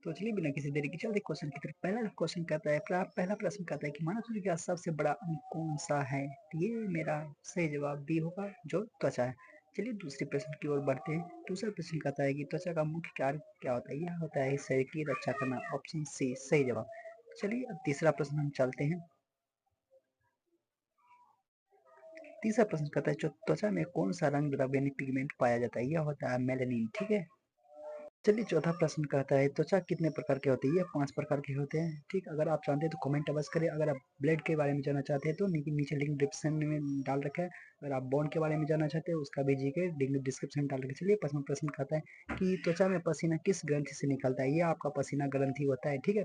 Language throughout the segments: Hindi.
तो चलिए बिना किसी देरी के चलते क्वेश्चन की तरफ। पहला क्वेश्चन कहता है, पहला प्रश्न कहता है कि मानव शरीर का सबसे बड़ा अंग कौन सा है? तो ये मेरा सही जवाब बी होगा, जो त्वचा है। चलिए दूसरे प्रश्न की ओर बढ़ते हैं। दूसरा प्रश्न कहता है कि त्वचा का मुख्य कार्य क्या होता है? यह होता है शरीर की रक्षा करना। ऑप्शन सी सही जवाब। चलिए अब तीसरा प्रश्न हम चलते हैं। तीसरा प्रश्न कहता है जो त्वचा में कौन सा रंग द्रव्य यानी पिगमेंट पाया जाता है? यह होता है मेलानिन। ठीक है। चलिए चौथा प्रश्न कहता है त्वचा कितने प्रकार के होते हैं? ये 5 प्रकार के होते हैं। ठीक, अगर आप जानते हैं तो कमेंट अवश्य करें। अगर आप ब्लड के बारे में जानना चाहते हैं तो नीचे लिंक डिस्क्रिप्शन में डाल रखा है। अगर आप बोन के बारे में जानना चाहते हैं उसका भी जीके लिंक डिस्क्रिप्शन में डाल रखा है। चलिए पांचवा प्रश्न कहता है कि त्वचा में पसीना किस ग्रंथि से निकलता है? ये आपका पसीना ग्रंथि होता है। ठीक है,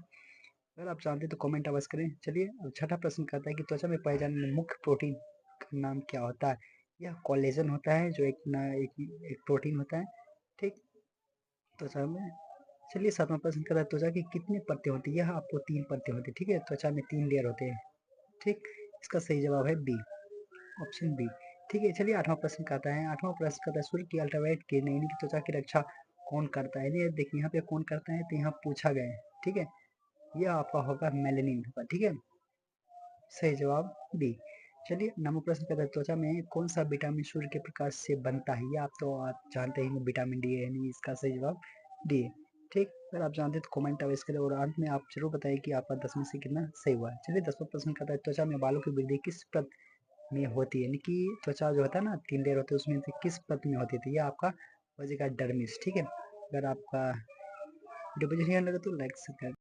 अगर आप जानते हैं तो कमेंट अवश्य करें। चलिए अब छठा प्रश्न कहता है कि त्वचा में पाए जाने वाले मुख्य प्रोटीन का नाम क्या होता है? यह कोलेजन होता है, जो एक प्रोटीन होता है। ठीक, त्वचा में। चलिए सातवां प्रश्न कहता है त्वचा की कितनी परतें होती है? यह आपको 3 परतें होती है। ठीक है, त्वचा में 3 लेयर होते हैं। ठीक, इसका सही जवाब है बी, ऑप्शन बी। ठीक है, चलिए आठवां प्रश्न कहता है, आठवां प्रश्न कहता है सूर्य की अल्ट्रावायलेट किरणें यानी कि त्वचा की रक्षा कौन करता है? ये देखिए यहाँ पे कौन करता है, तो यहाँ पूछा गया है। ठीक है, यह आपका होगा मेलेनिन होगा। ठीक है, सही जवाब बी। चलिए नौवां प्रश्न कहता है त्वचा में कौन सा विटामिन सूर्य के प्रकाश से बनता है? ये आप जानते ही विटामिन डी है, यानी इसका सही जवाब डी है। ठीक, अगर आप जानते हैं तो कमेंट अवश्य करें और अंत में आप जरूर बताइए कि आपका 10 में से कितना सही हुआ है। चलिए 10वां प्रश्न कहता है त्वचा में बालों की वृद्धि किस प्रत में होती है? यानी कि त्वचा जो होता है ना 3 लेयर होते हैं, उसमें से किस प्रत में होती है? तो ये आपका हो जाएगा डर्मिस। ठीक है, अगर आपका वीडियो पसंद लगा तो लाइक सब्सक्राइब